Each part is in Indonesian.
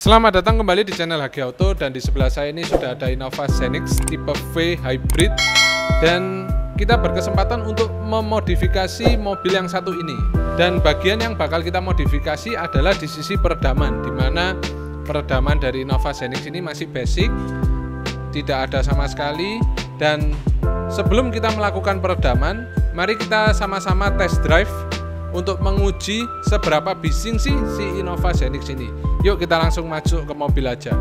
Selamat datang kembali di channel HG Auto, dan di sebelah saya ini sudah ada Innova Xenix tipe V Hybrid, dan kita berkesempatan untuk memodifikasi mobil yang satu ini. Dan bagian yang bakal kita modifikasi adalah di sisi peredaman, di mana peredaman dari Innova Xenix ini masih basic, tidak ada sama sekali. Dan sebelum kita melakukan peredaman, mari kita sama-sama test drive untuk menguji seberapa bising sih si Innova Xenix ini. Yuk kita langsung masuk ke mobil aja.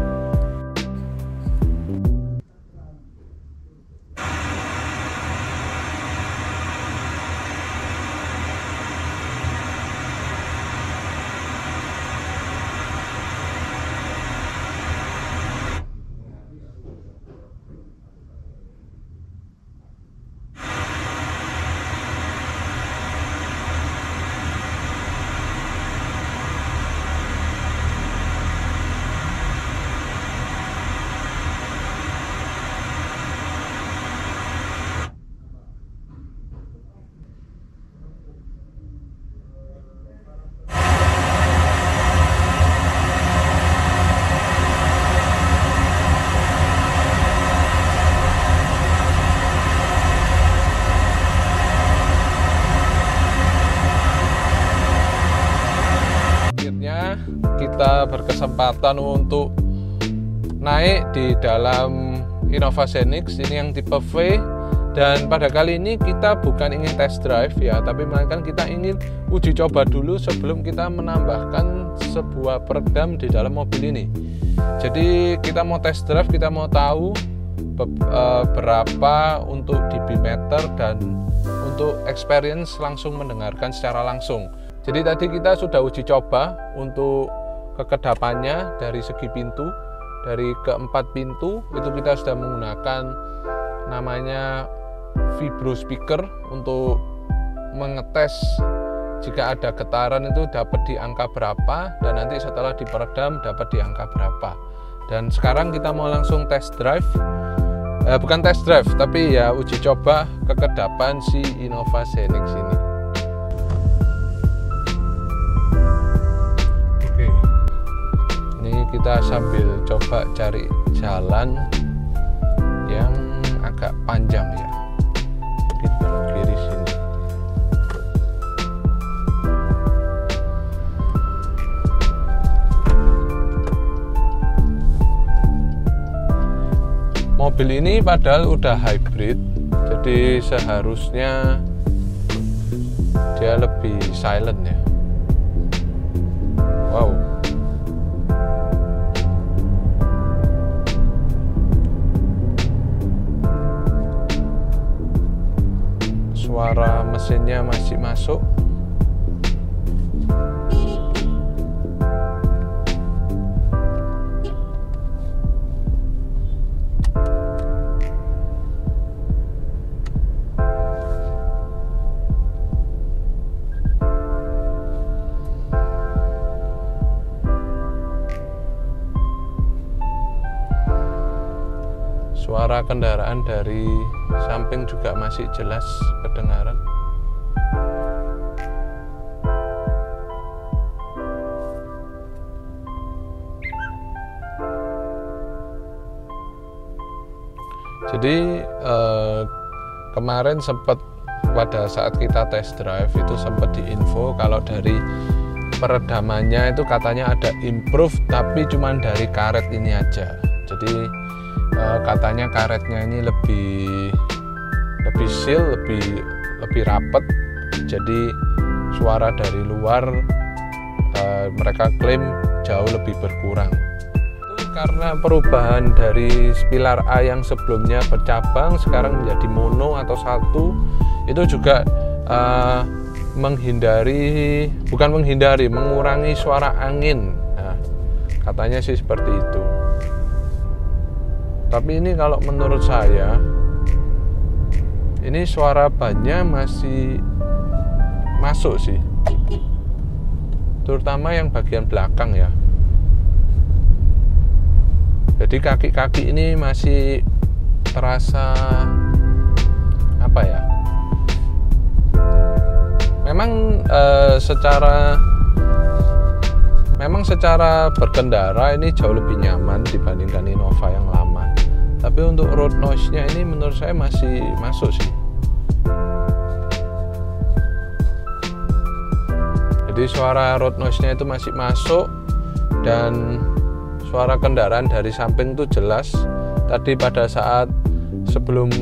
Kita berkesempatan untuk naik di dalam Innova Xenix ini yang tipe V, dan pada kali ini kita bukan ingin test drive ya, tapi melainkan kita ingin uji coba dulu sebelum kita menambahkan sebuah peredam di dalam mobil ini. Jadi kita mau test drive, kita mau tahu berapa untuk dB meter dan untuk experience langsung mendengarkan secara langsung. Jadi tadi kita sudah uji coba untuk kekedapannya dari segi pintu, dari keempat pintu itu kita sudah menggunakan namanya vibro speaker untuk mengetes jika ada getaran itu dapat di angka berapa, dan nanti setelah diperedam dapat di angka berapa. Dan sekarang kita mau langsung test drive, bukan test drive tapi ya uji coba kekedapan si Innova Xenix ini. Kita sambil coba cari jalan yang agak panjang ya, mungkin belok kiri sini. Mobil ini padahal udah hybrid, jadi seharusnya dia lebih silent ya. Wow, suara mesinnya masih masuk. Suara kendaraan dari samping juga masih jelas kedengaran. Jadi kemarin sempat pada saat kita test drive itu sempat diinfo kalau dari peredamannya itu katanya ada improve, tapi cuman dari karet ini aja. Jadi katanya karetnya ini lebih seal, lebih rapet, jadi suara dari luar mereka klaim jauh lebih berkurang. Itu karena perubahan dari pilar A yang sebelumnya bercabang sekarang menjadi mono atau satu, itu juga mengurangi suara angin. Nah, katanya sih seperti itu. Tapi ini kalau menurut saya, ini suara bannya masih masuk sih, terutama yang bagian belakang ya. Jadi kaki-kaki ini masih terasa apa ya? Memang Memang secara berkendara ini jauh lebih nyaman dibandingkan Innova yang lama. Tapi untuk road noise-nya ini menurut saya masih masuk sih. Jadi suara road noise-nya itu masih masuk, dan suara kendaraan dari samping itu jelas. Tadi pada saat sebelum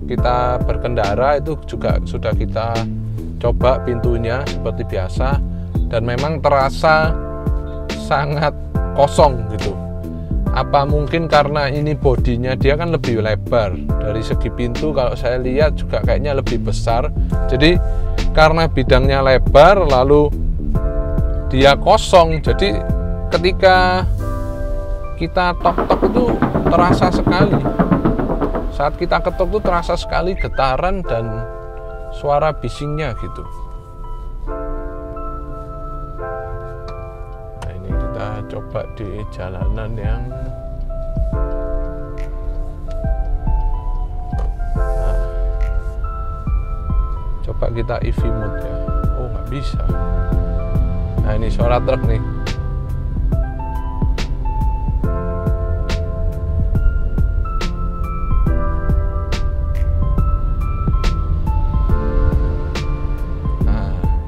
kita berkendara itu juga sudah kita coba pintunya seperti biasa, dan memang terasa sangat kosong gitu. Apa mungkin karena ini bodinya dia kan lebih lebar, dari segi pintu kalau saya lihat juga kayaknya lebih besar. Jadi karena bidangnya lebar lalu dia kosong, jadi ketika kita tok-tok itu terasa sekali. Saat kita ketok itu terasa sekali getaran dan suara bisingnya gitu. Nah, ini kita coba di jalanan yang coba kita EV mode ya. Oh, nggak bisa. Nah, ini suara truk nih.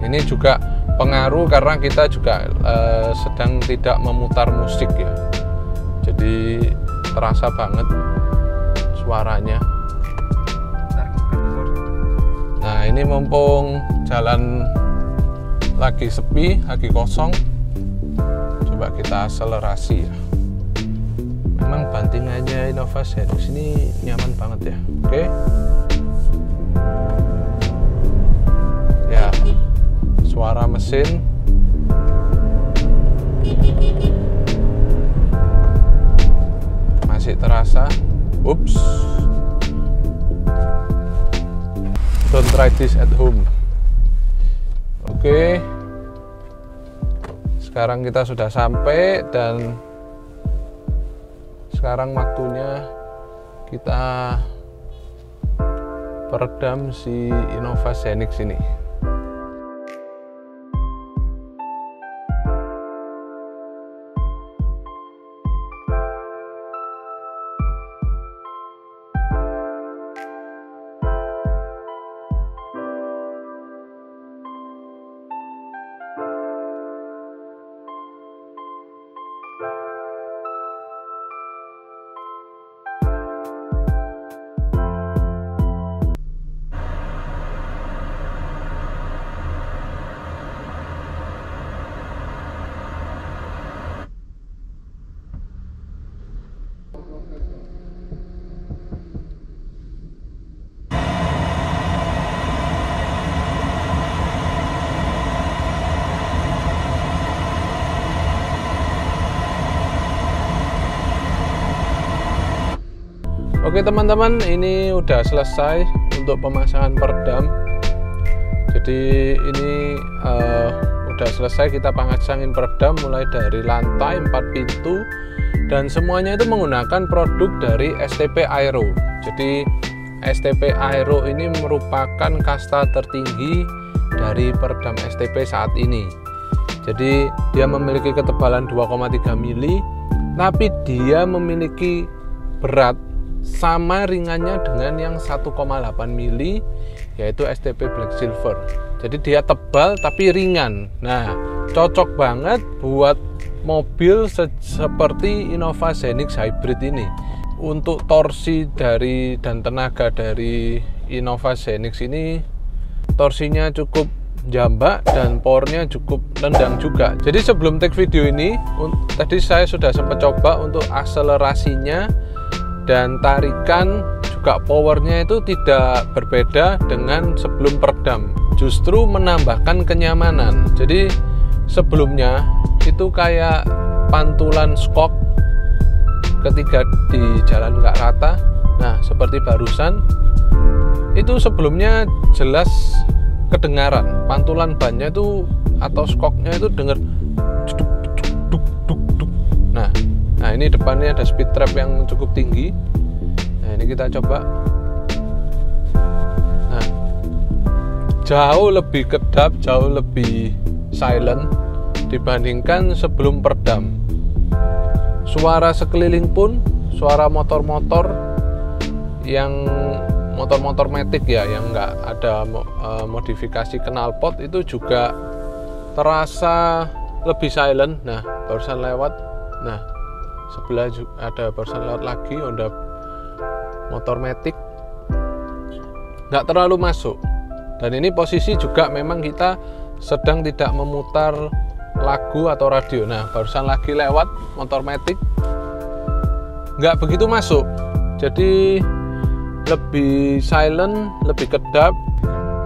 Ini juga pengaruh karena kita juga sedang tidak memutar musik ya, jadi terasa banget suaranya. Nah, ini mumpung jalan lagi sepi, lagi kosong, coba kita akselerasi ya. Memang bantingannya Innova Zenix ini nyaman banget ya. Oke. Ya, suara mesin masih terasa. Ups, don't try this at home. Oke, sekarang kita sudah sampai, dan sekarang waktunya kita peredam si Innova Zenix ini. Oke teman-teman, ini udah selesai untuk pemasangan peredam. Jadi ini udah selesai, kita pasangin peredam mulai dari lantai 4 pintu, dan semuanya itu menggunakan produk dari STP Aero. Jadi STP Aero ini merupakan kasta tertinggi dari peredam STP saat ini. Jadi dia memiliki ketebalan 2,3 mili, tapi dia memiliki berat sama ringannya dengan yang 1,8 mili, yaitu STP Black Silver. Jadi dia tebal tapi ringan. Nah, cocok banget buat mobil seperti Innova Zenix Hybrid ini. Untuk torsi dari dan tenaga dari Innova Zenix ini, torsinya cukup jambak dan powernya cukup nendang juga. Jadi sebelum take video ini, tadi saya sudah sempat coba untuk akselerasinya dan tarikan, juga powernya itu tidak berbeda dengan sebelum peredam, justru menambahkan kenyamanan. Jadi sebelumnya itu kayak pantulan skok ketika di jalan nggak rata. Nah, seperti barusan itu sebelumnya jelas kedengaran pantulan bannya itu atau skoknya itu dengar duk, duk, duk, duk. Nah, ini depannya ada speed trap yang cukup tinggi. Nah, ini kita coba. Nah, jauh lebih kedap, jauh lebih silent. dibandingkan sebelum peredam. Suara sekeliling pun, suara motor-motor yang motor-motor matic ya, yang nggak ada modifikasi knalpot itu juga terasa lebih silent. Nah, barusan lewat, nah sebelah juga ada barusan lewat lagi Honda motor matic, nggak terlalu masuk. Dan ini posisi juga memang kita sedang tidak memutar lagu atau radio. Nah, barusan lagi lewat motor matic, nggak begitu masuk, jadi lebih silent, lebih kedap.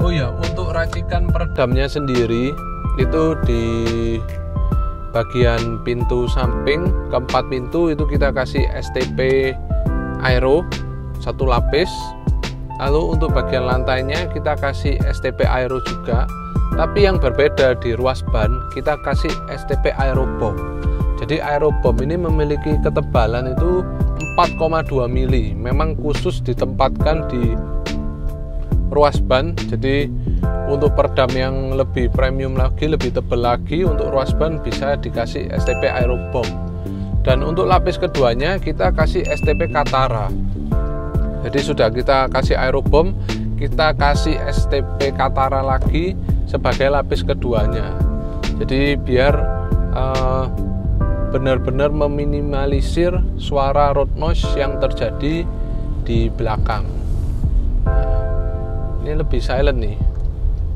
Oh ya, untuk racikan peredamnya sendiri itu di bagian pintu samping keempat pintu itu kita kasih STP Aero 1 lapis. Lalu untuk bagian lantainya kita kasih STP Aero juga, tapi yang berbeda di ruas ban kita kasih STP Aero Bomb. Jadi Aero Bomb ini memiliki ketebalan itu 4,2 mili, memang khusus ditempatkan di ruas ban. Jadi untuk peredam yang lebih premium lagi, lebih tebal lagi, untuk ruas ban bisa dikasih STP Aero Bomb. Dan untuk lapis keduanya kita kasih STP Katara. Jadi sudah kita kasih Aero Bomb, kita kasih STP Katara lagi sebagai lapis keduanya. Jadi biar benar-benar meminimalisir suara road noise yang terjadi di belakang. Nah, ini lebih silent nih.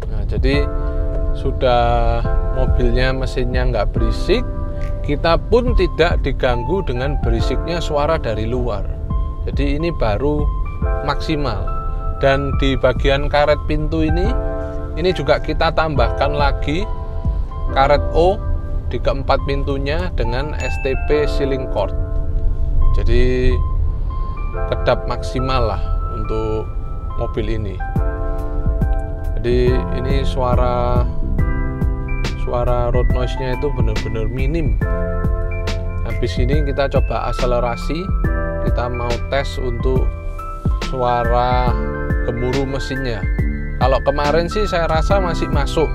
Nah, jadi sudah mobilnya, mesinnya nggak berisik, kita pun tidak diganggu dengan berisiknya suara dari luar. Jadi ini baru maksimal. Dan di bagian karet pintu ini juga kita tambahkan lagi karet O di keempat pintunya dengan STP Sealing Cord. Jadi kedap maksimal lah untuk mobil ini. Jadi ini suara road noise-nya itu benar-benar minim. Habis ini kita coba akselerasi, kita mau tes untuk suara gemuruh mesinnya. Kalau kemarin sih saya rasa masih masuk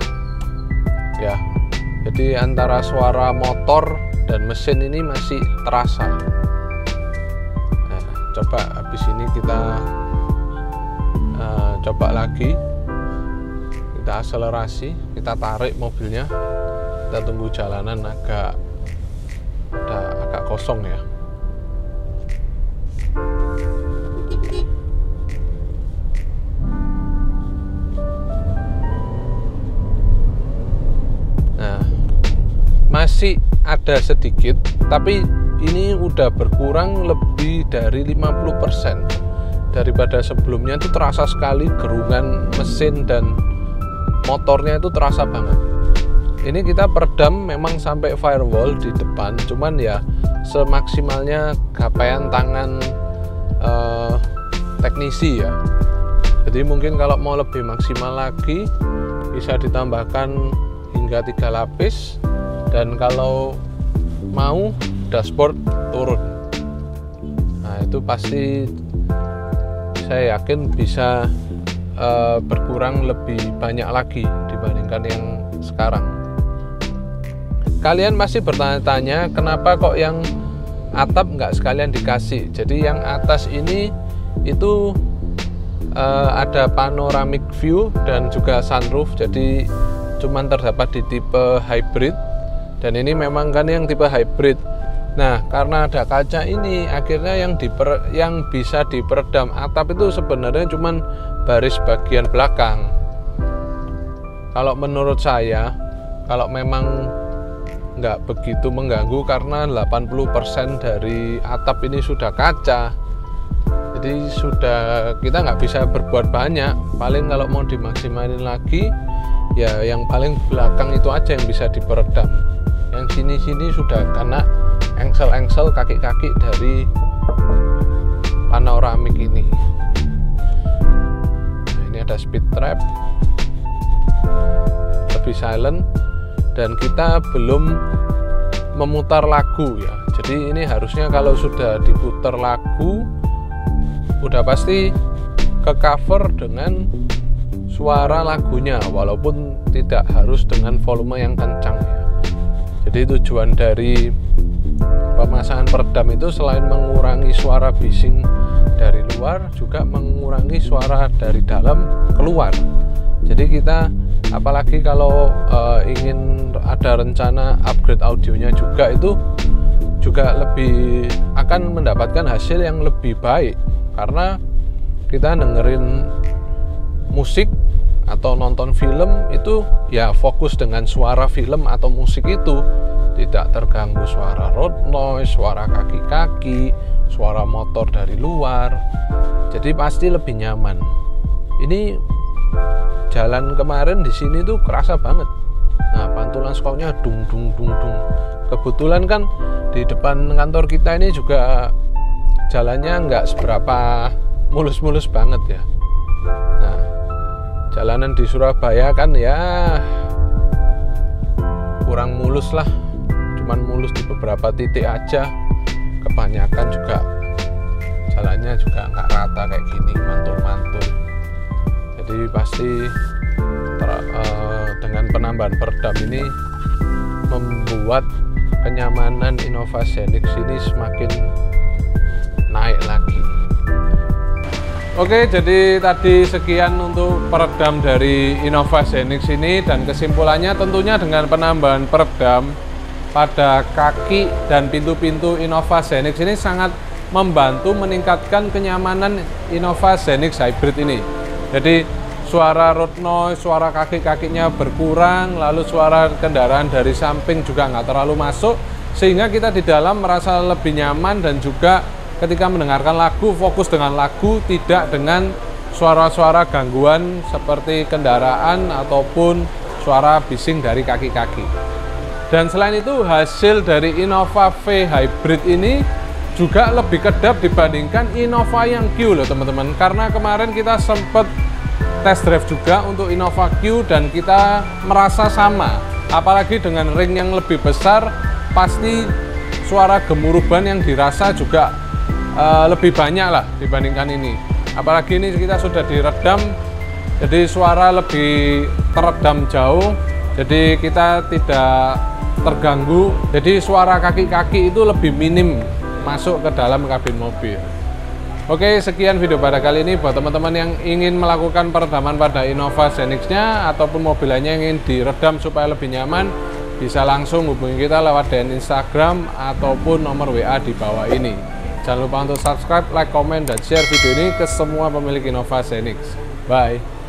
ya. Jadi antara suara motor dan mesin ini masih terasa. Nah, coba habis ini kita coba lagi, kita akselerasi, kita tarik mobilnya, kita tunggu jalanan agak kosong ya. Masih ada sedikit, tapi ini udah berkurang lebih dari 50%. Daripada sebelumnya itu terasa sekali gerungan mesin dan motornya itu terasa banget. Ini kita peredam memang sampai firewall di depan, cuman ya semaksimalnya gapaian tangan teknisi ya. Jadi mungkin kalau mau lebih maksimal lagi bisa ditambahkan hingga 3 lapis. Dan kalau mau dashboard turun, nah itu pasti saya yakin bisa berkurang lebih banyak lagi dibandingkan yang sekarang. Kalian masih bertanya-tanya kenapa kok yang atap nggak sekalian dikasih. Jadi yang atas ini itu ada panoramic view dan juga sunroof, jadi cuman terdapat di tipe hybrid. Dan ini memang kan yang tipe hybrid. Nah, karena ada kaca ini, akhirnya yang bisa diperedam atap itu sebenarnya cuman baris bagian belakang. Kalau menurut saya, kalau memang nggak begitu mengganggu karena 80% dari atap ini sudah kaca. Jadi kita nggak bisa berbuat banyak. Paling kalau mau dimaksimalin lagi, ya yang paling belakang itu aja yang bisa diperedam. Yang sini-sini sudah kena engsel-engsel kaki-kaki dari panoramik ini. Nah, ini ada speed trap, lebih silent, dan kita belum memutar lagu ya. Jadi ini harusnya kalau sudah diputar lagu, udah pasti ke cover dengan suara lagunya, walaupun tidak harus dengan volume yang kencang ya. Jadi tujuan dari pemasangan peredam itu selain mengurangi suara bising dari luar, juga mengurangi suara dari dalam keluar. Jadi kita apalagi kalau ingin ada rencana upgrade audionya juga, itu juga lebih akan mendapatkan hasil yang lebih baik, karena kita dengerin musik atau nonton film itu ya fokus dengan suara film atau musik itu, tidak terganggu suara road noise, suara kaki-kaki, suara motor dari luar. Jadi pasti lebih nyaman. Ini jalan kemarin di sini tuh kerasa banget. Nah, pantulan skoknya dung dung dung dung. Kebetulan kan di depan kantor kita ini juga jalannya nggak seberapa mulus-mulus banget ya. Nah, jalanan di Surabaya kan ya kurang mulus lah, cuman mulus di beberapa titik aja. Kebanyakan juga jalannya juga nggak rata kayak gini, mantul-mantul. Jadi pasti dengan penambahan peredam ini membuat kenyamanan Innova Zenix ini semakin naik lagi. Oke, jadi tadi sekian untuk peredam dari Innova Zenix ini, dan kesimpulannya tentunya dengan penambahan peredam pada kaki dan pintu-pintu Innova Zenix ini sangat membantu meningkatkan kenyamanan Innova Zenix Hybrid ini. Jadi suara road noise, suara kaki-kakinya berkurang, lalu suara kendaraan dari samping juga nggak terlalu masuk, sehingga kita di dalam merasa lebih nyaman, dan juga ketika mendengarkan lagu fokus dengan lagu, tidak dengan suara-suara gangguan seperti kendaraan ataupun suara bising dari kaki-kaki. Dan selain itu, hasil dari Innova V Hybrid ini juga lebih kedap dibandingkan Innova yang Q loh teman-teman, karena kemarin kita sempat test drive juga untuk Innova Q dan kita merasa sama, apalagi dengan ring yang lebih besar, pasti suara gemuruh ban yang dirasa juga lebih banyak lah dibandingkan ini. Apalagi ini kita sudah diredam, jadi suara lebih teredam jauh, jadi kita tidak terganggu, jadi suara kaki-kaki itu lebih minim masuk ke dalam kabin mobil. Oke, sekian video pada kali ini. Buat teman-teman yang ingin melakukan peredaman pada Innova Zenix-nya ataupun mobil lainnya yang ingin diredam supaya lebih nyaman, bisa langsung hubungi kita lewat DM Instagram ataupun nomor WA di bawah ini. Jangan lupa untuk subscribe, like, komen, dan share video ini ke semua pemilik Innova Zenix. Bye!